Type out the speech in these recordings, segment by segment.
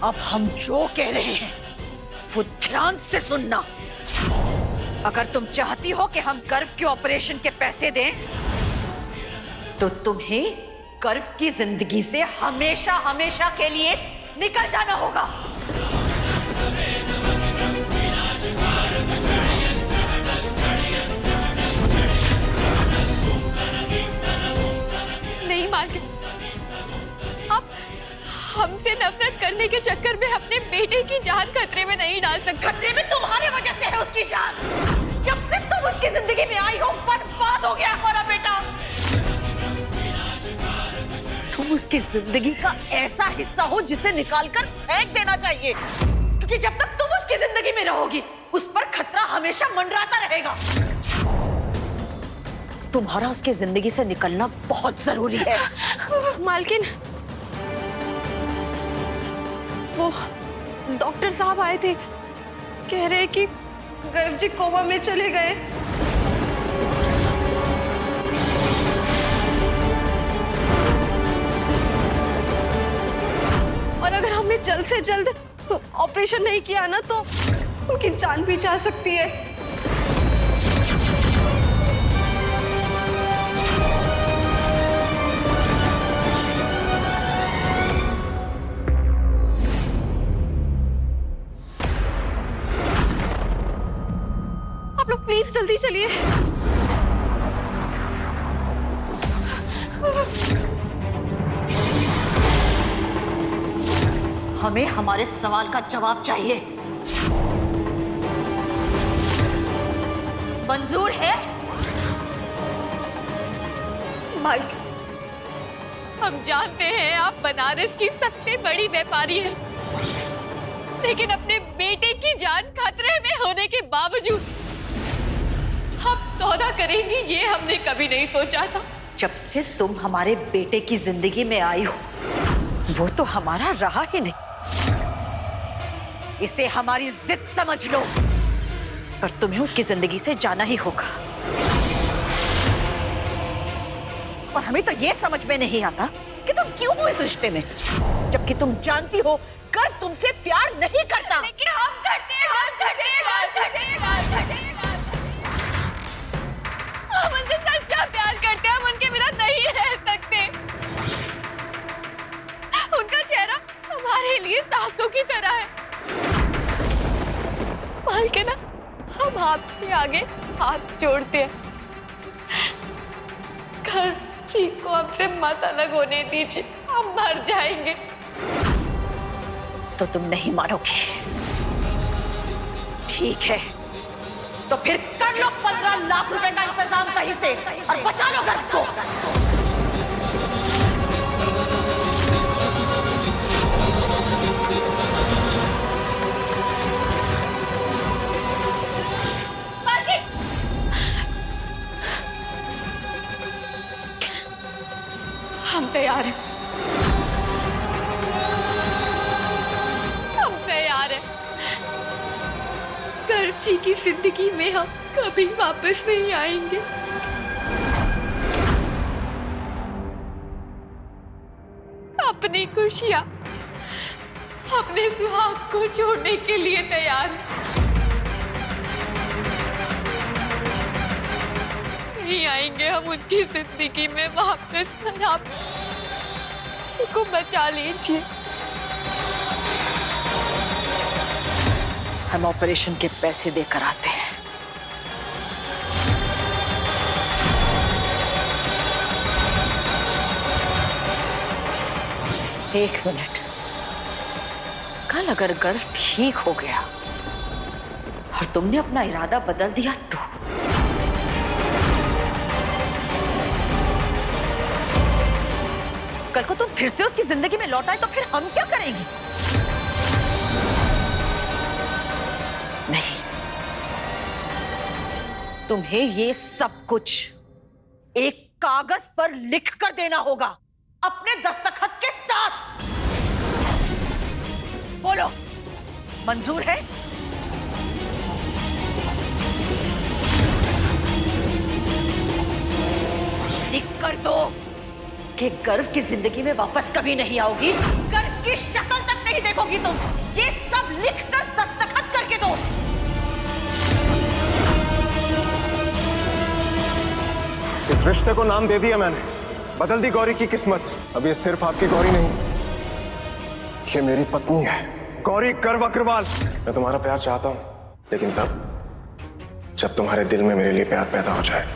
अब हम जो कह रहे हैं वो ध्यान से सुनना। अगर तुम चाहती हो कि हम गर्व के ऑपरेशन के पैसे दें तो तुम्हें गर्व की जिंदगी से हमेशा हमेशा के लिए निकल जाना होगा। नहीं मालकिन, आप हमसे नफरत करने के चक्कर में अपने बेटे की जान खतरे में नहीं डाल सकते। खतरे में तुम्हारी वजह से है उसकी जान। जब से तुम उसकी जिंदगी में आई हो बर्बाद हो गया हमारा बेटा। तुम उसकी जिंदगी का ऐसा हिस्सा हो जिसे निकालकर फेंक देना चाहिए, क्योंकि जब तक तुम उसकी जिंदगी में रहोगी उस पर खतरा हमेशा मंडराता रहेगा। तुम्हारा उसकी जिंदगी से निकलना बहुत जरूरी है। मालकिन, वो डॉक्टर साहब आए थे, कह रहे कि गर्व जी कोमा में चले गए। और अगर हमने जल्द से जल्द ऑपरेशन नहीं किया ना तो उनकी जान भी जा सकती है। आप लोग प्लीज जल्दी चलिए। हमें हमारे सवाल का जवाब चाहिए। मंजूर है? माइक, हम जानते हैं आप बनारस की सबसे बड़ी व्यापारी हैं, लेकिन अपने बेटे की जान खतरे में होने के बावजूद हम सौदा करेंगे ये हमने कभी नहीं सोचा था। जब से तुम हमारे बेटे की जिंदगी में आई हो वो तो हमारा रहा ही नहीं। इसे हमारी जिद समझ लो, पर तुम्हें उसकी जिंदगी से जाना ही होगा। और हमें तो ये समझ में नहीं आता कि तुम क्यों हो इस रिश्ते में, जबकि तुम जानती हो गर्व तुमसे प्यार नहीं करता। लेकिन हम करते हैं, हम उनसे सच्चा प्यार करते हैं, हम उनके बिना नहीं रह सकते। उनका चेहरा हमारे लिए सांसों की तरह है। मालकिन, हम आपके आगे हाथ जोड़ते हैं, घर चीख को हमसे मत अलग होने दीजिए, हम मर जाएंगे। तो तुम नहीं मानोगी। ठीक है, तो फिर कर लो 15 लाख रुपए का इंतजाम कहीं से और बचा लो गर्व को। हम तैयार हैं, हम तैयार हैं। गर्व जी की जिंदगी में हम कभी वापस नहीं आएंगे। अपनी खुशियां, अपने सुहाग को छोड़ने के लिए तैयार हैं। नहीं आएंगे हम उनकी जिंदगी में वापस। आप को बचा लीजिए। हम ऑपरेशन के पैसे देकर आते हैं। एक मिनट, कल अगर गर्व ठीक हो गया और तुमने अपना इरादा बदल दिया तो कल को तुम फिर से उसकी जिंदगी में लौट आए तो फिर हम क्या करेंगे? नहीं, तुम्हें ये सब कुछ एक कागज पर लिख कर देना होगा अपने दस्तखत के साथ। बोलो, मंजूर है? लिख कर दो कि गर्व की जिंदगी में वापस कभी नहीं आओगी, गर्व की शक्ल तक नहीं देखोगी तुम। ये सब लिखकर दस्तखत करके दो। इस रिश्ते को नाम दे दिया मैंने, बदल दी गौरी की किस्मत। अब ये सिर्फ आपकी गौरी नहीं, ये मेरी पत्नी है, गौरी कर्व अग्रवाल। मैं तुम्हारा प्यार चाहता हूं, लेकिन तब जब तुम्हारे दिल में मेरे लिए प्यार पैदा हो जाए।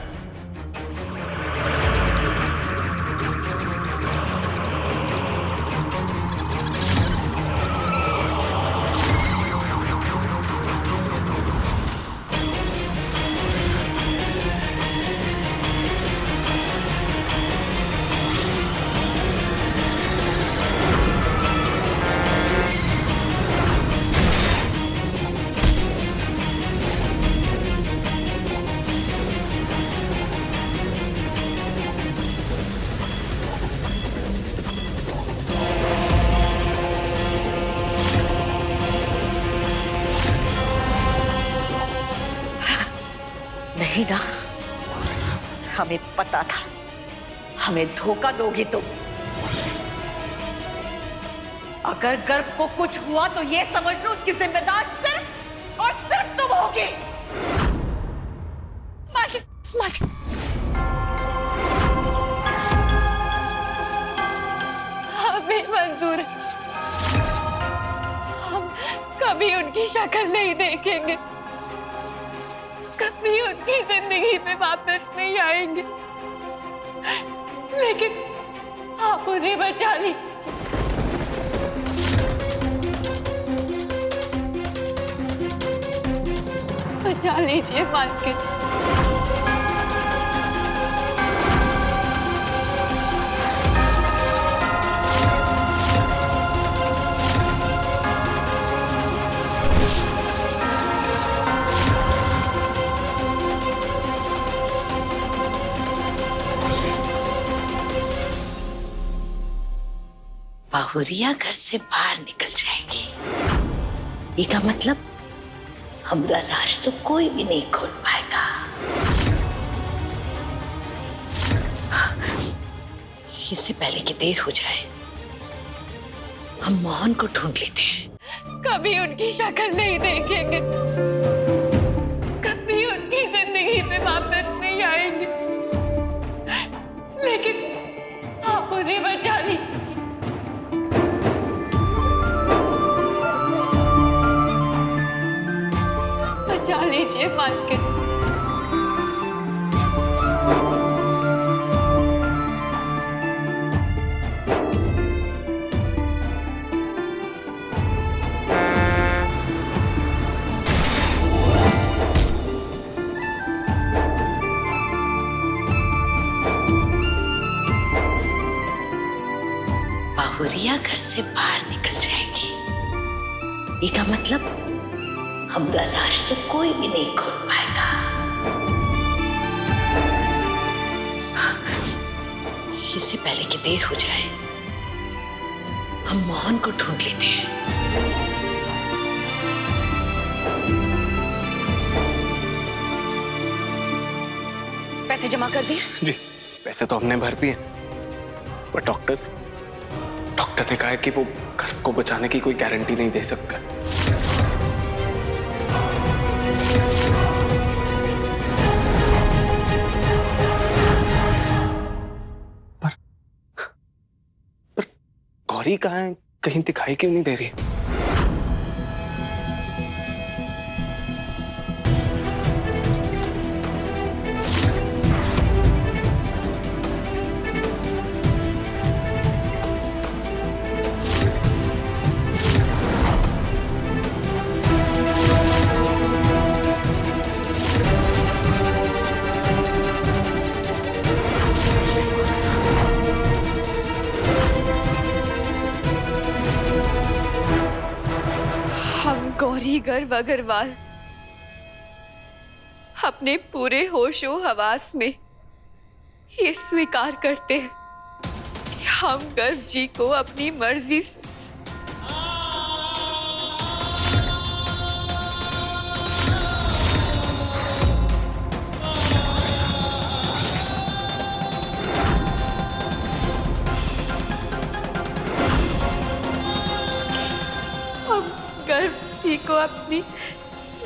नहीं ना, हमें पता था हमें धोखा दोगी तुम। अगर गर्व को कुछ हुआ तो ये समझ लो उसकी जिम्मेदार सिर्फ और सिर्फ तुम होगी। मालिक, मालिक। हमें मंजूर है, हम कभी उनकी शक्ल नहीं देखेंगे, कभी उनकी जिंदगी में वापस नहीं आएंगे, लेकिन आप उन्हें बचा लीजिए। बचा लीजिए मालकिन। बाहुरिया घर से बाहर निकल जाएगी, इसका मतलब हमारा राज तो कोई भी नहीं खोल पाएगा। इससे पहले कि देर हो जाए हम मोहन को ढूंढ लेते हैं। कभी उनकी शक्ल नहीं देखेंगे, कभी उनकी जिंदगी में वापस नहीं आएंगे, लेकिन आप उन्हें बचा लीजिए। बचा लीजिए मालकिन। बाहुरिया घर से बाहर निकल जाएगी, इसका मतलब हमारा राज तो कोई भी नहीं खोल पाएगा। इससे पहले कि देर हो जाए हम मोहन को ढूंढ लेते हैं। पैसे जमा कर दिए? जी, पैसे तो हमने भर दिए, पर डॉक्टर ने कहा है कि वो गर्व को बचाने की कोई गारंटी नहीं दे सकता। पर गौरी कहाँ है? कहीं दिखाई क्यों नहीं दे रही? गौरी गर्व अग्रवाल अपने पूरे होशो हवास में ये स्वीकार करते हैं कि हम गर्व जी को अपनी मर्जी को अपनी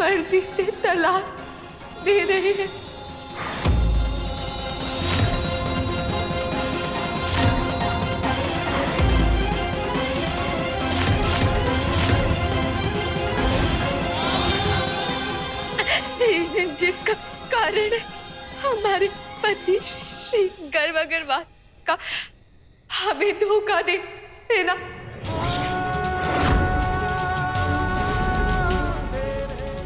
मर्जी से तलाक दे रहे हैं। जिसका कारण हमारे पति श्री गर्व अग्रवाल का हमें धोखा दे देना।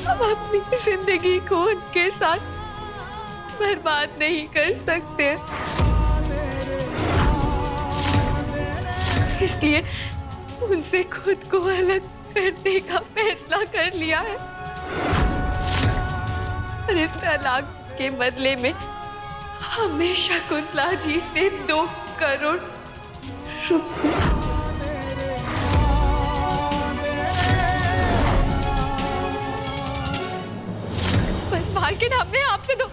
हम अपनी जिंदगी को उनके साथ बर्बाद नहीं कर सकते, इसलिए उनसे खुद को अलग करने का फैसला कर लिया है। और इस तलाक के बदले में हमें शकुंतला जी से 2 करोड़ रुपए परिवार के नाम में आपसे 2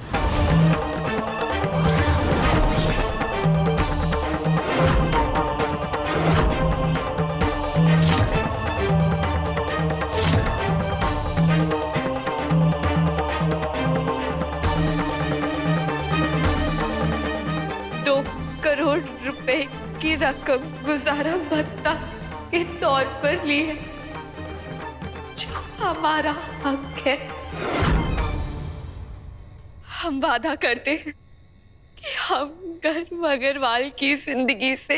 करोड़ रुपए की रकम गुजारा भत्ता के तौर पर ली है, जो हमारा हक है। हम वादा करते हैं कि हम गर्व अग्रवाल की जिंदगी से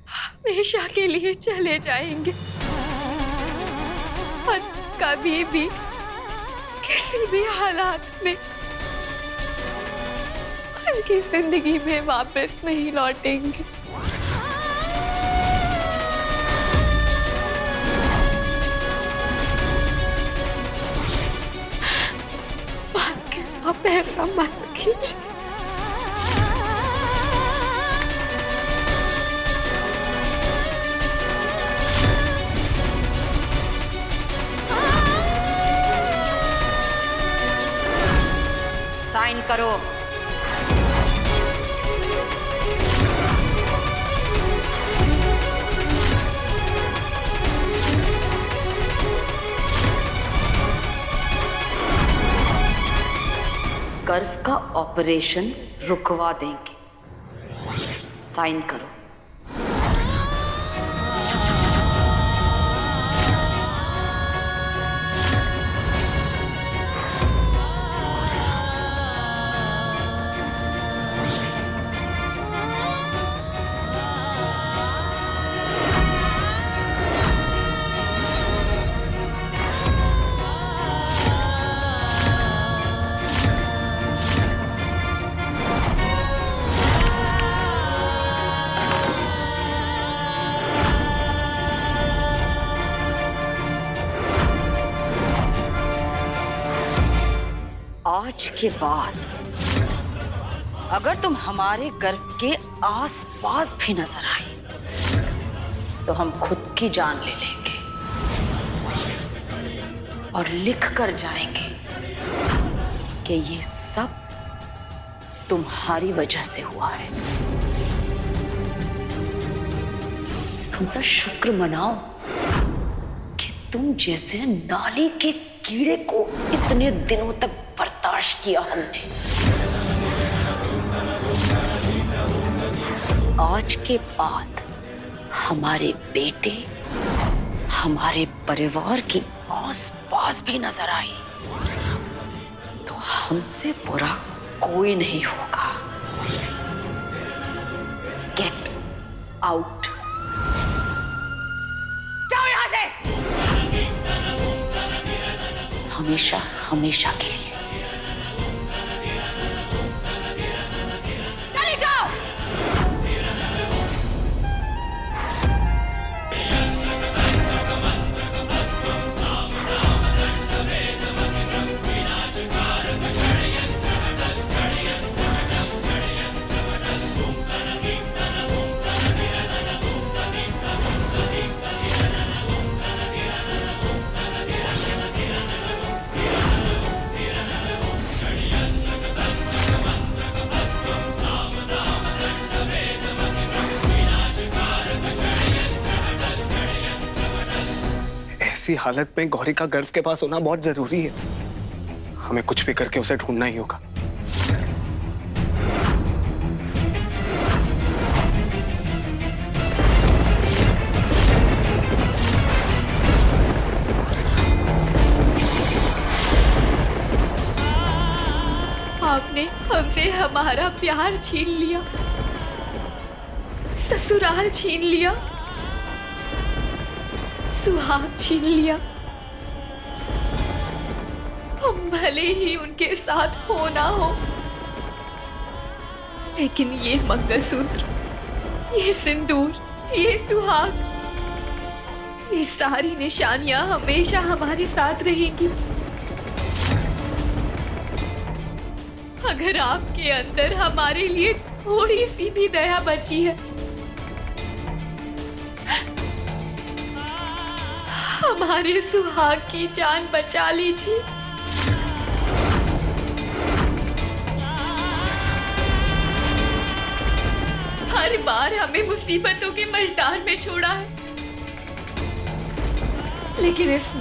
हमेशा के लिए चले जाएंगे और कभी भी किसी भी हालात में उनकी जिंदगी में वापस नहीं लौटेंगे। आप ऐसा मत कीजिए। साइन करो। गर्व का ऑपरेशन रुकवा देंगे। साइन करो। आज के बाद अगर तुम हमारे गर्व के आस-पास भी नजर आए तो हम खुद की जान ले लेंगे और लिख कर जाएंगे कि ये सब तुम्हारी वजह से हुआ है। तुम तो शुक्र मनाओ कि तुम जैसे नाली के कीड़े को इतने दिनों तक बर्दाश्त किया हमने। आज के बाद हमारे बेटे हमारे परिवार के आस-पास भी नजर आए तो हमसे बुरा कोई नहीं होगा। Get out. जाओ यहां से, हमेशा हमेशा के लिए। चले जाओ। ऐसी हालत में गौरी का गर्व के पास होना बहुत जरूरी है। हमें कुछ भी करके उसे ढूंढना ही होगा। आपने हमसे हमारा प्यार छीन लिया, ससुराल छीन लिया, सुहाग छीन लिया। हम भले ही उनके साथ हो ना हो, लेकिन ये मंगलसूत्र, ये सिंदूर, ये सुहाग, ये सारी निशानियां हमेशा हमारे साथ रहेंगी। अगर आपके अंदर हमारे लिए थोड़ी सी भी दया बची है, हमारे सुहाग की जान बचा लीजिए। हर बार हमें मुसीबतों के मझधार में छोड़ा है, लेकिन इस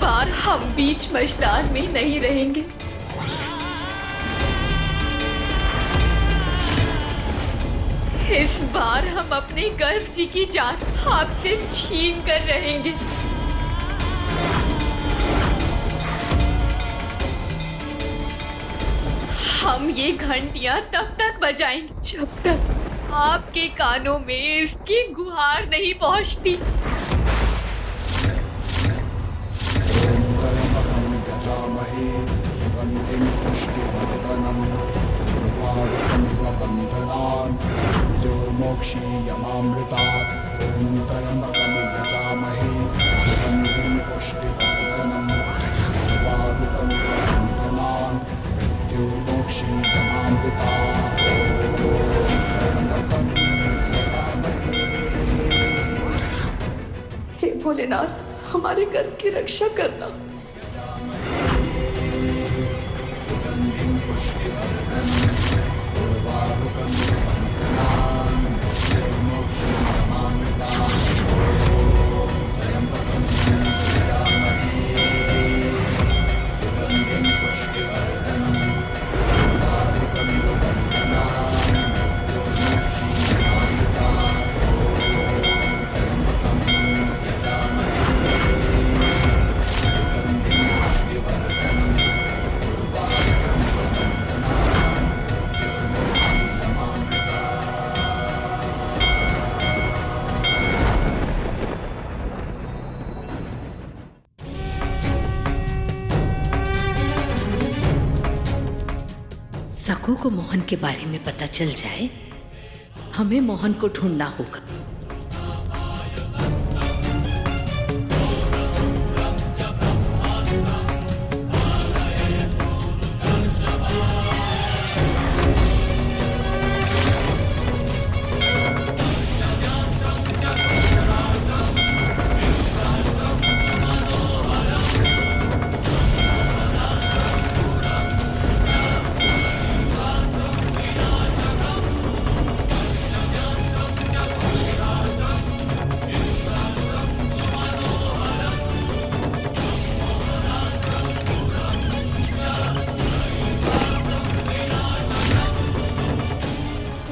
बार हम बीच मझधार में नहीं रहेंगे। इस बार हम अपने गर्व जी की जान आपसे छीन कर रहेंगे। हम ये घंटियां तब तक बजाएंगे जब तक आपके कानों में इसकी गुहार नहीं पहुंचती। हे भोलेनाथ, हमारे घर की रक्षा करना। सकू को मोहन के बारे में पता चल जाए, हमें मोहन को ढूंढना होगा।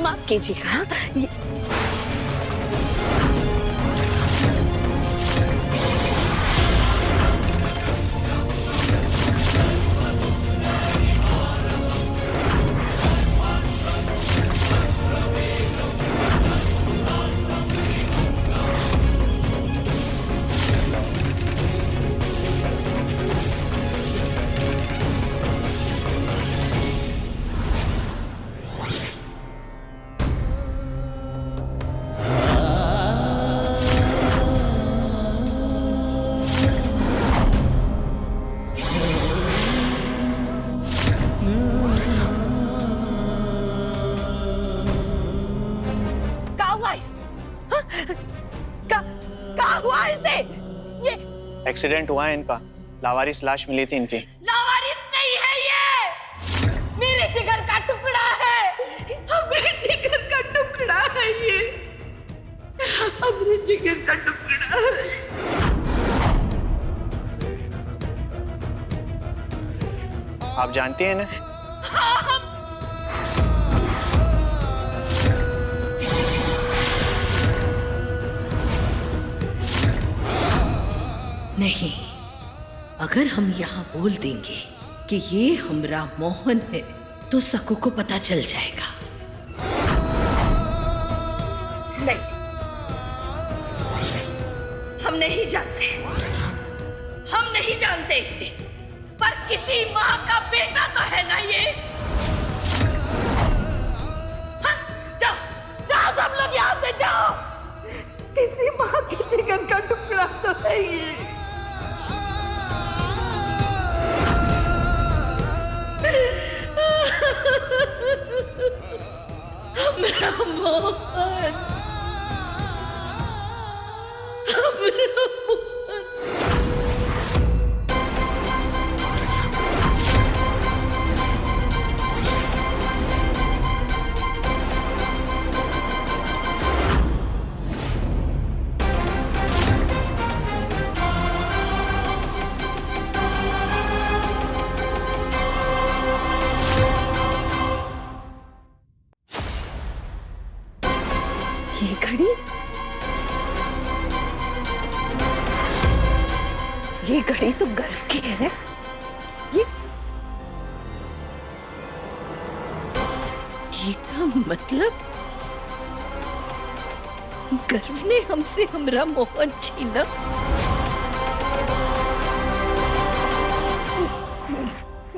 माफ कीजिएगा, एक्सीडेंट हुआ है इनका, लावारिस लाश मिली थी इनकी। लावारिस नहीं है ये, मेरे जिगर का टुकड़ा है, मेरे जिगर का टुकड़ा है ये, मेरे जिगर का टुकड़ा। आप जानती हैं ना? नहीं, अगर हम यहाँ बोल देंगे कि ये हमरा मोहन है तो सकू को पता चल जाएगा। नहीं, हम नहीं जानते, हम नहीं जानते इसे, पर किसी माँ का बेटा तो है ना ये। हाँ, जाओ जाओ सब लोग यहाँ से जाओ, किसी माँ के जिगर का टुकड़ा तो है ये। हमरा मोहन, हमरा मोहन। ये घड़ी, ये घड़ी तो गर्व की है। ये का मतलब गर्व ने हमसे हमरा मोहन छीना।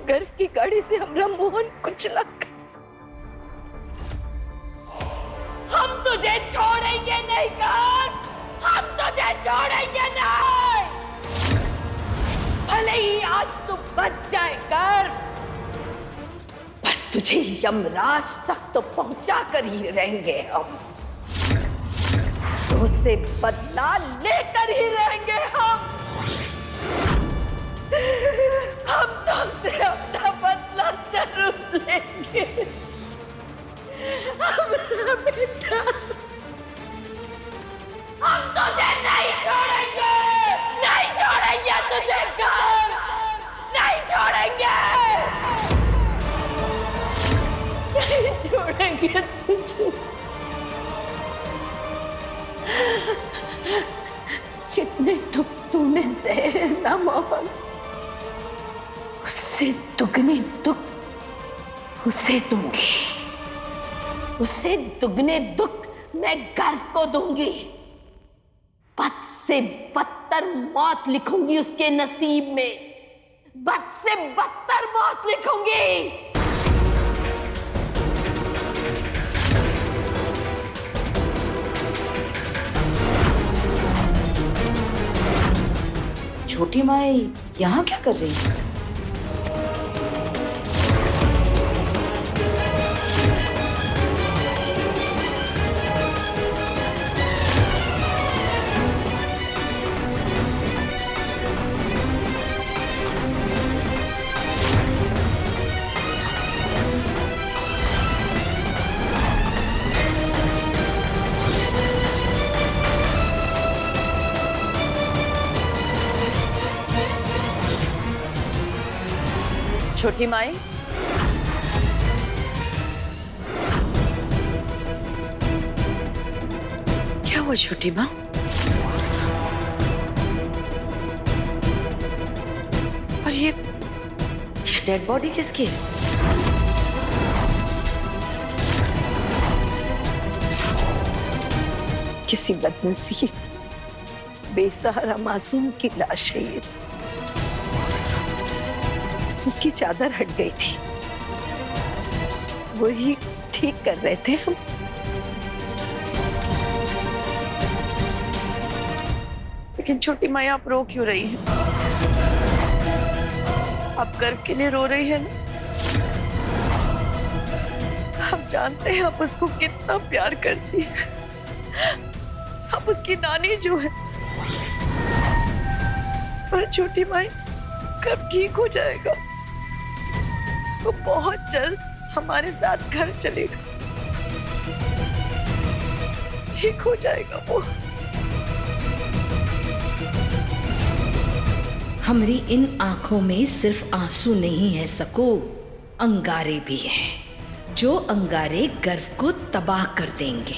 गर्व की गाड़ी से हमरा मोहन कुचला। हम तुझे छोड़ेंगे नहीं कर, हम तुझे छोड़ेंगे नहीं। भले ही आज तू बच जाए कर, पर तुझे यमराज तक तो पहुंचा कर ही रहेंगे हम। तो से बदला लेकर ही रहेंगे हम। हम तुमसे अपना बदला जरूर लेंगे। हमारा बेटा, हम तुझे नहीं छोड़ेंगे, नहीं छोड़ेंगे तुझे घर, नहीं छोड़ेंगे, नहीं छोड़ेंगे तुझे। जितने दुख तूने सहे ना मोहन, उससे दुगने दुख उसे दूंगी। उससे दुगने दुख मैं गर्व को दूंगी। बद से बदतर मौत लिखूंगी उसके नसीब में, बद से बदतर मौत लिखूंगी। छोटी माई यहाँ क्या कर रही है? छोटी माई, क्या हुआ छोटी माँ? और ये डेड बॉडी किसकी है? किसी बदनसीब बेसहारा मासूम की लाश है ये। उसकी चादर हट गई थी, वही ठीक कर रहे थे हम। लेकिन छोटी माँ आप रो क्यों रही हैं? आप गर्व के लिए रो रही है ना? हम जानते हैं आप उसको कितना प्यार करती है। आप उसकी नानी जो है। पर छोटी माँ कब ठीक हो जाएगा? वो बहुत जल्द हमारे साथ घर चलेगा, ठीक हो जाएगा वो। हमारी इन आंखों में सिर्फ आंसू नहीं है सको, अंगारे भी हैं, जो अंगारे गर्व को तबाह कर देंगे।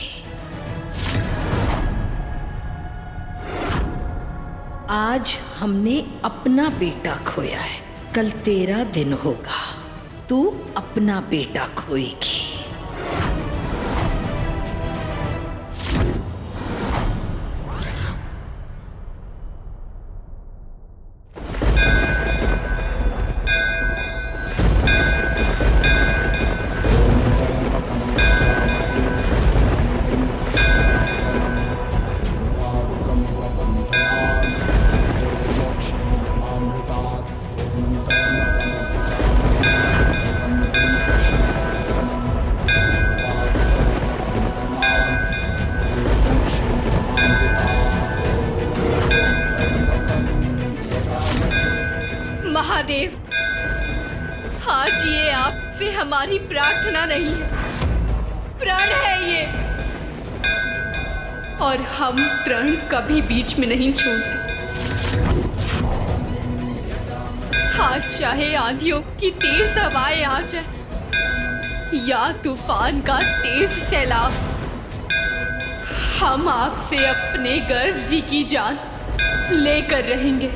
आज हमने अपना बेटा खोया है, कल तेरा दिन होगा, तू अपना बेटा खोएगी। महादेव, आज ये आपसे हमारी प्रार्थना नहीं है, प्रण है ये, और हम प्रण कभी बीच में नहीं छोड़ते। आज चाहे आंधियों की तेज हवाएं आ जाए या तूफान का तेज सैलाब, हम आपसे अपने गर्व जी की जान लेकर रहेंगे।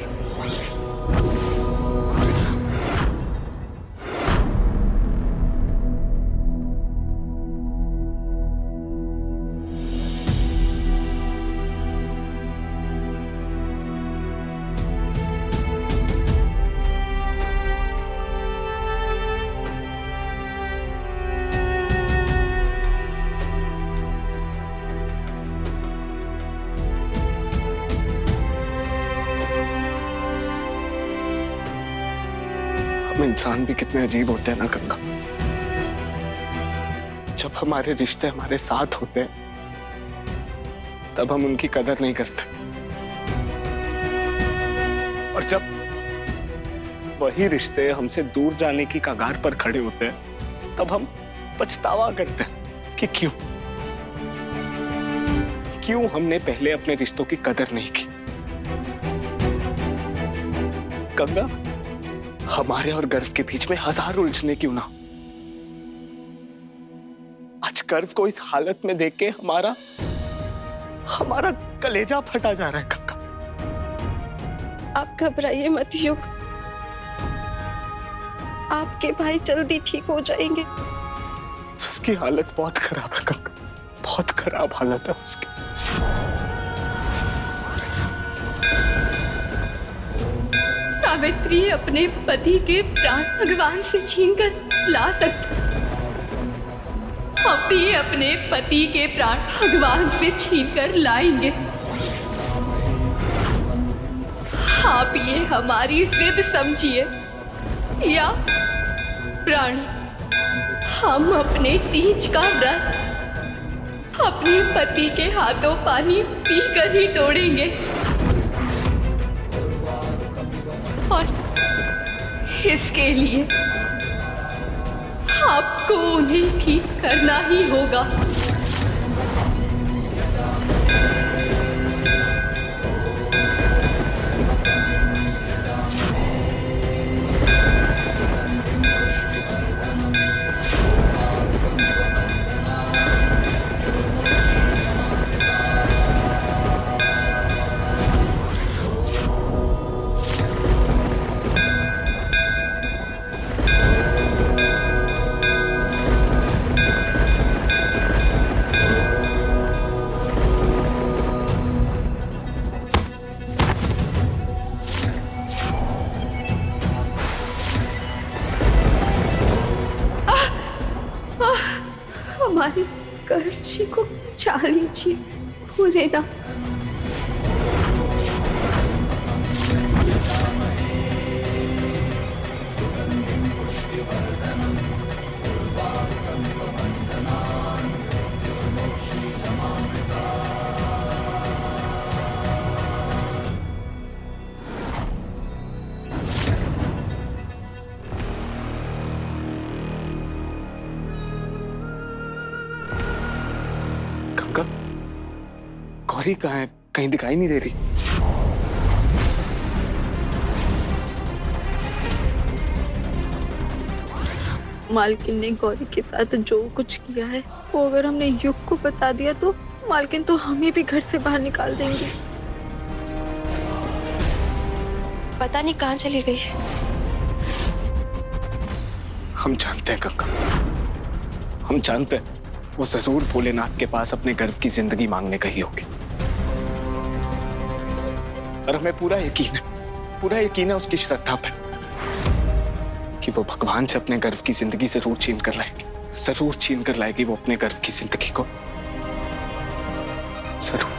हम इंसान भी कितने अजीब होते हैं ना गंगा। जब हमारे रिश्ते हमारे साथ होते हैं तब हम उनकी कदर नहीं करते, और जब वही रिश्ते हमसे दूर जाने की कगार पर खड़े होते हैं तब हम पछतावा करते हैं कि क्यों हमने पहले अपने रिश्तों की कदर नहीं की। गंगा, हमारे और गर्व के बीच में हजार उलझने क्यों ना। आज गर्व को इस हालत में देख के हमारा कलेजा फटा जा रहा है गंगा। आप घबराइए मत युग, आपके भाई जल्दी ठीक हो जाएंगे। उसकी हालत बहुत खराब है गंगा, बहुत खराब हालत है उसकी। सावित्री अपने पति के प्राण भगवान से छीनकर ला सकती, हम भी अपने पति के प्राण भगवान से छीनकर लाएंगे। आप ये हमारी जिद समझिए या प्राण, हम अपने तीज का व्रत अपने पति के हाथों पानी पीकर ही तोड़ेंगे, और इसके लिए आपको उन्हें ठीक करना ही होगा। हमारी गर्जी को बचा लीजिए, भूले ना। गौरी कहाँ है? कहीं दिखाई नहीं दे रही। मालकिन ने गौरी के साथ जो कुछ किया है वो अगर हमने युग को बता दिया तो मालकिन तो हमें भी घर से बाहर निकाल देंगे। पता नहीं कहाँ चली गई। हम जानते हैं गंगा, हम जानते हैं वो जरूर भोलेनाथ के पास अपने गर्व की जिंदगी मांगने गई होगी। और हमें पूरा यकीन है उसकी श्रद्धा पर कि वो भगवान से अपने गर्व की जिंदगी जरूर छीन कर लाएगी वो अपने गर्व की जिंदगी को जरूर।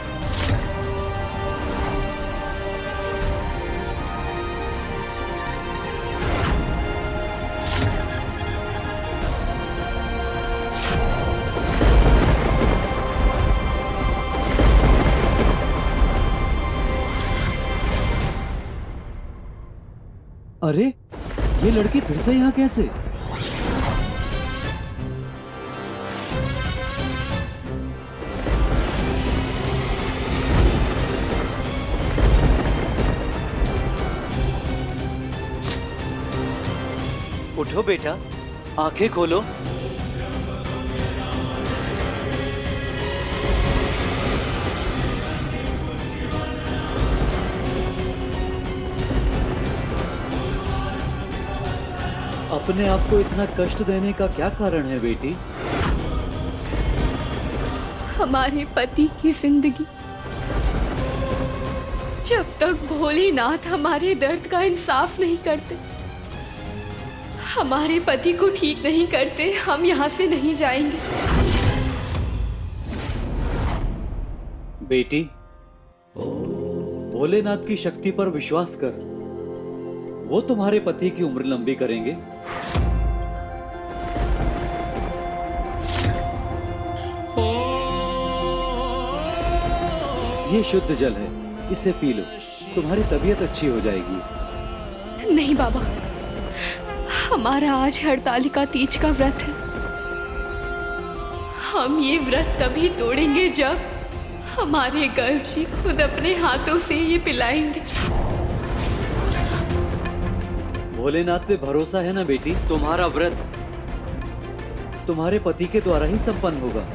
अरे ये लड़की फिर से यहाँ कैसे? उठो बेटा, आंखें खोलो। अपने आप को इतना कष्ट देने का क्या कारण है बेटी? हमारे पति की जिंदगी। जब तक भोलेनाथ हमारे दर्द का इंसाफ नहीं करते, हमारे पति को ठीक नहीं करते, हम यहाँ से नहीं जाएंगे। बेटी, भोलेनाथ की शक्ति पर विश्वास कर, वो तुम्हारे पति की उम्र लंबी करेंगे। ये शुद्ध जल है, इसे पी लो, तुम्हारी तबीयत अच्छी हो जाएगी। नहीं बाबा, हमारा आज हरतालिका तीज का व्रत है। हम ये व्रत तभी तोड़ेंगे जब हमारे गर्भ जी खुद अपने हाथों से ये पिलाएंगे। भोलेनाथ पे भरोसा है ना बेटी? तुम्हारा व्रत तुम्हारे पति के द्वारा ही संपन्न होगा।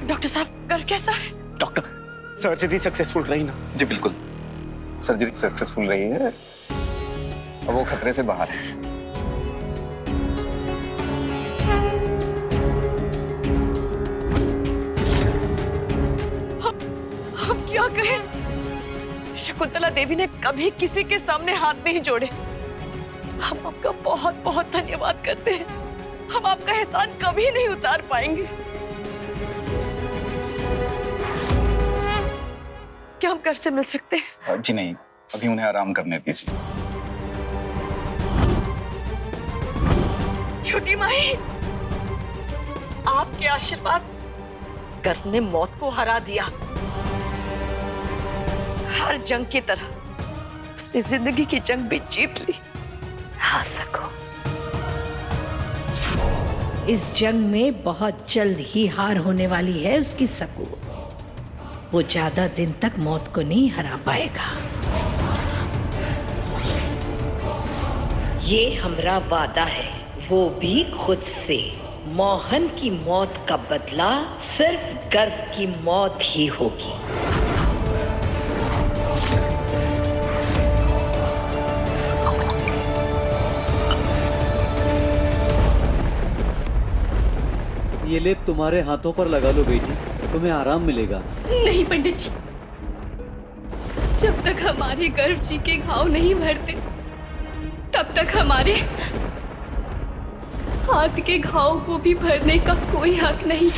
डॉक्टर साहब, गर्भ कैसा है? डॉक्टर, सर्जरी सक्सेसफुल रही ना? जी बिल्कुल, सर्जरी सक्सेसफुल रही है। अब वो खतरे से बाहर है। हम क्या कहें? शकुंतला देवी ने कभी किसी के सामने हाथ नहीं जोड़े। हम आपका बहुत बहुत धन्यवाद करते हैं। हम आपका एहसान कभी नहीं उतार पाएंगे। क्या हम घर से मिल सकते हैं? जी नहीं, अभी उन्हें आराम करने दीजिए। छोटी माही, आपके आशीर्वाद से गर्व ने मौत को हरा दिया। हर जंग की तरह उसने जिंदगी की जंग भी जीत ली। हाँ सको, इस जंग में बहुत जल्द ही हार होने वाली है उसकी सकू। वो ज्यादा दिन तक मौत को नहीं हरा पाएगा। ये हमरा वादा है, वो भी खुद से। मोहन की मौत का बदला सिर्फ गर्व की मौत ही होगी। ये लेप तुम्हारे हाथों पर लगा लो बेटी, तुम्हें आराम मिलेगा। नहीं पंडित जी, जब तक हमारे गर्भ जी के घाव नहीं भरते तब तक हमारे हाथ के घाव को भी भरने का कोई हक नहीं।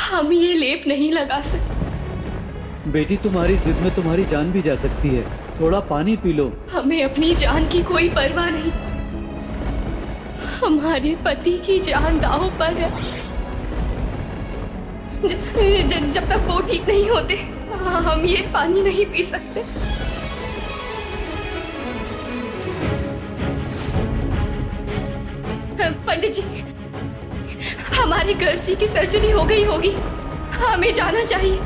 हम ये लेप नहीं लगा सकते। बेटी, तुम्हारी जिद में तुम्हारी जान भी जा सकती है, थोड़ा पानी पी लो। हमें अपनी जान की कोई परवाह नहीं, हमारे पति की जान दांव पर है। जब तक वो ठीक नहीं होते हम ये पानी नहीं पी सकते। पंडित जी, हमारे गर्भ जी की सर्जरी हो गई होगी, हमें जाना चाहिए।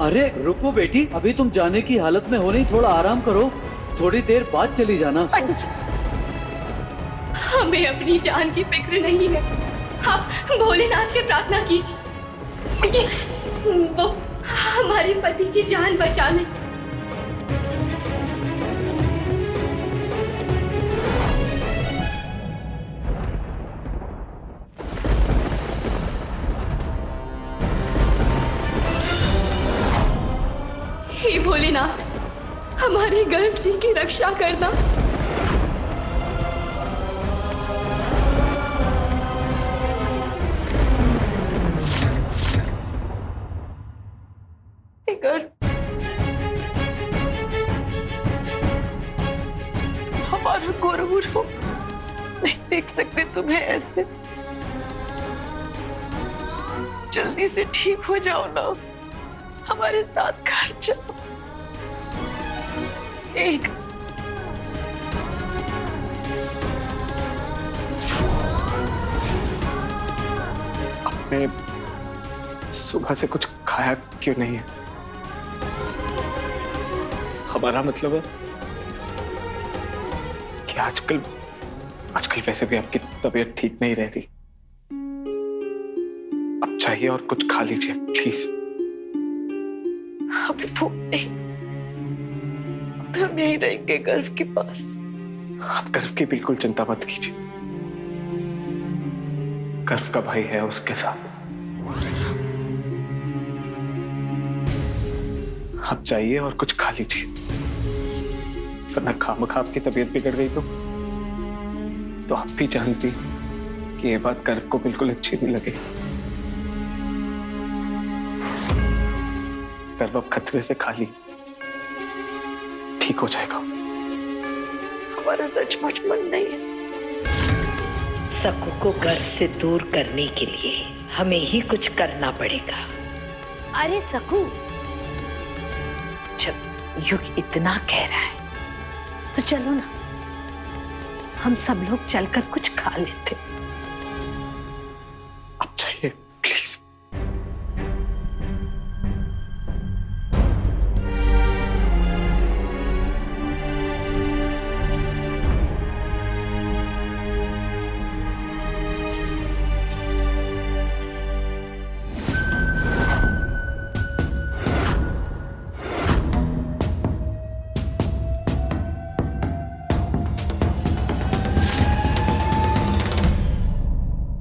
अरे रुको बेटी, अभी तुम जाने की हालत में हो नहीं, थोड़ा आराम करो, थोड़ी देर बाद चली जाना। पंडित जी, हमें अपनी जान की फिक्र नहीं है, आप भोलेनाथ से प्रार्थना कीजिए, वो हमारे पति की जान बचा ले। हे भोलेनाथ, हमारे गर्भ जी की रक्षा करना। हमारा गुरु नहीं देख सकते तुम्हें ऐसे, जल्दी से ठीक हो जाओ ना, हमारे साथ घर चलो। एक आपने सुबह से कुछ खाया क्यों नहीं है? हमारा मतलब है कि आजकल वैसे भी आपकी तबीयत ठीक नहीं रह रही। अब चाहिए और कुछ खा लीजिए प्लीज। हमें भूख नहीं, हम यहीं रहेंगे गर्भ के पास। आप गर्भ की बिल्कुल चिंता मत कीजिए, गर्भ का भाई है उसके साथ। आप जाइए और कुछ खा लीजिए, वरना खामखा आपकी तबीयत बिगड़ गई तो आप भी जानती कि ये बात गर्भ को बिल्कुल अच्छी नहीं लगेगी। गर्भ अब खतरे से खाली, ठीक हो जाएगा। हमारा सचमुच मन नहीं है। सकू को घर से दूर करने के लिए हमें ही कुछ करना पड़ेगा। अरे सकू, जब युग इतना कह रहा है तो चलो ना, हम सब लोग चलकर कुछ खा लेते। आप चाहिए प्लीज।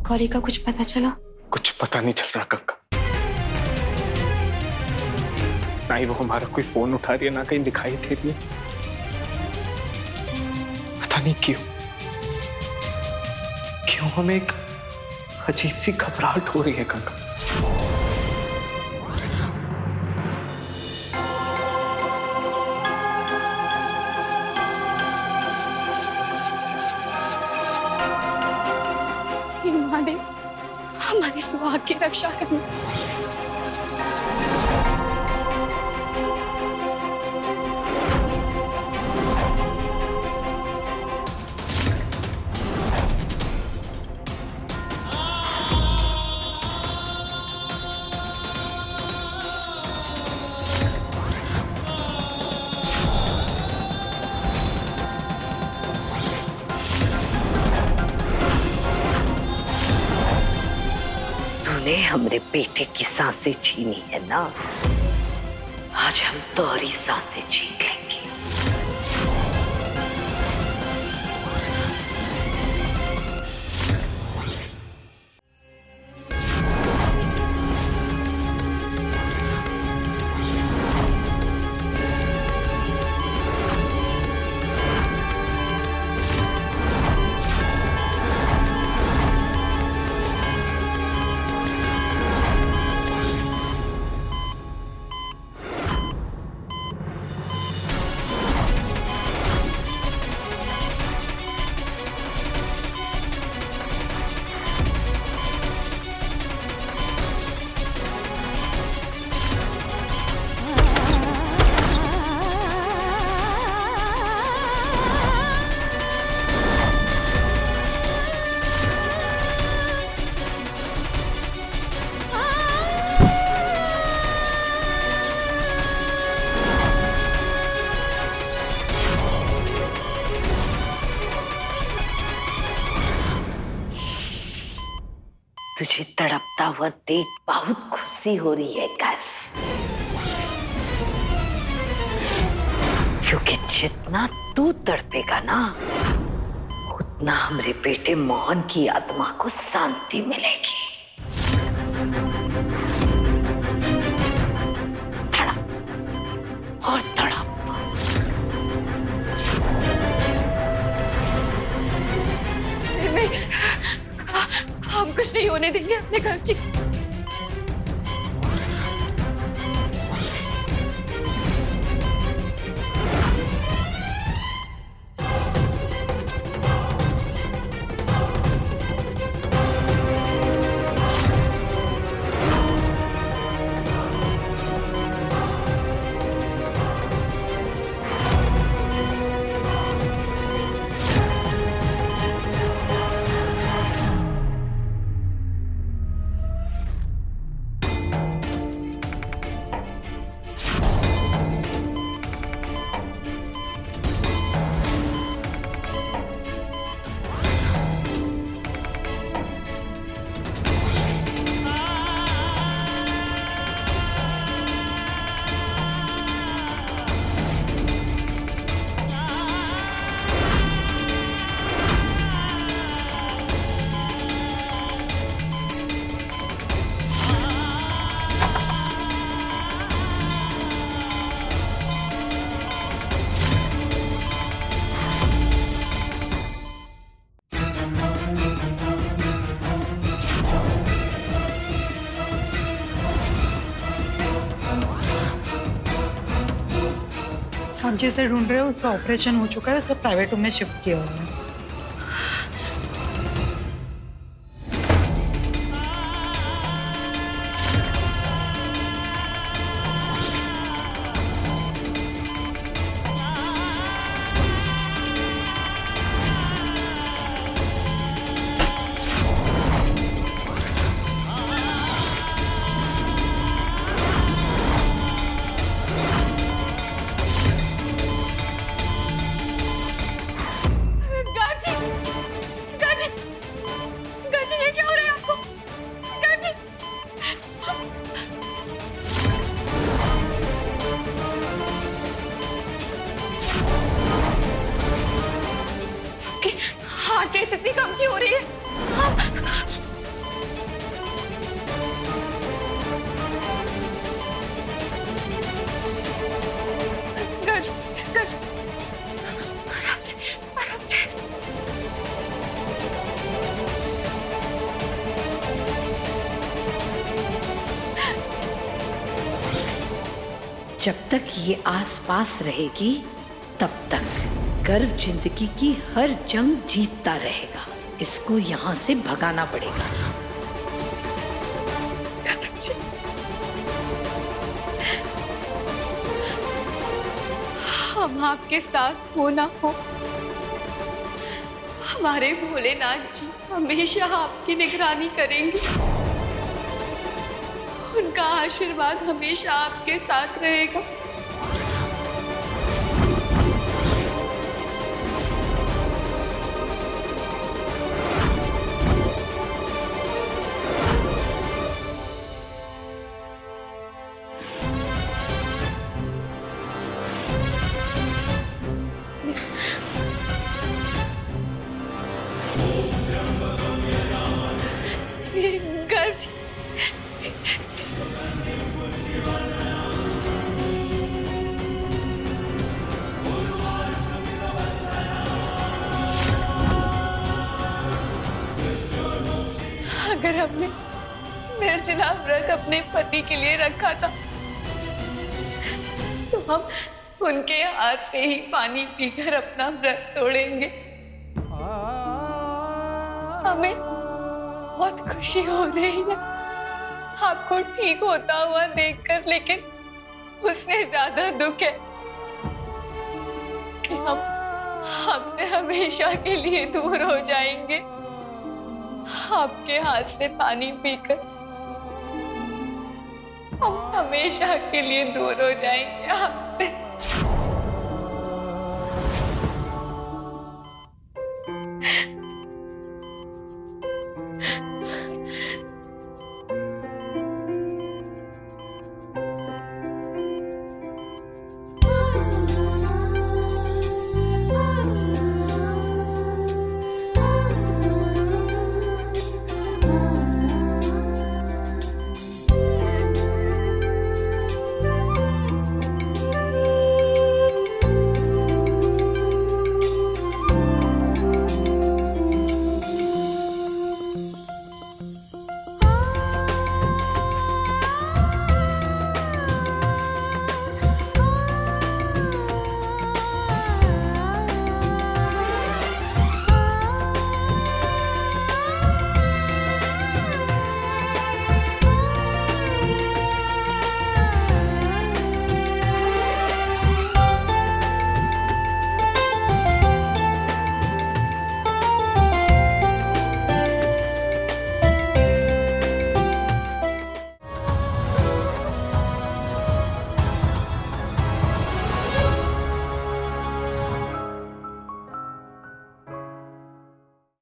गौरी का कुछ पता चला? कुछ पता नहीं चल रहा गंगा, ना ही वो हमारा कोई फोन उठा रही है, ना कहीं दिखाई दे रही है। पता नहीं क्यों हमें एक अजीब सी घबराहट हो रही है गंगा। महादेव, हमारी सुहाग की रक्षा करना। तूने हमरे बेटे की सांसें छीनी है ना, आज हम तोरी सांसें छीन लेंगे। तुझे तड़पता हुआ देख बहुत खुशी हो रही है गर्व, क्योंकि जितना तू तड़पेगा ना उतना हमरे बेटे मोहन की आत्मा को शांति मिलेगी। तड़प और तड़प। नहीं, हम कुछ नहीं होने देंगे अपने घर जी। आप जिसे ढूंढ रहे हो उसका ऑपरेशन हो चुका है, उसे प्राइवेट रूम में शिफ्ट किया हुआ है। हार्ट रेट इतनी कम की हो रही है। गज, गज, आराम से, आराम से। जब तक ये आसपास रहेगी तब तक गर्व जिंदगी की हर जंग जीतता रहेगा। इसको यहाँ से भगाना पड़ेगा। हम आपके साथ हो ना हो, हमारे भोलेनाथ जी हमेशा आपकी निगरानी करेंगे। उनका आशीर्वाद हमेशा आपके साथ रहेगा। गर्ज, अगर हमने निर्जला व्रत अपने पति के लिए रखा था तो हम उनके हाथ से ही पानी पीकर अपना व्रत तोड़ेंगे। हमें बहुत खुशी हो रही है आपको ठीक होता हुआ देखकर, लेकिन उससे ज्यादा दुख है कि हम आपसे हमेशा के लिए दूर हो जाएंगे। आपके हाथ से पानी पीकर हम हमेशा के लिए दूर हो जाएंगे आपसे।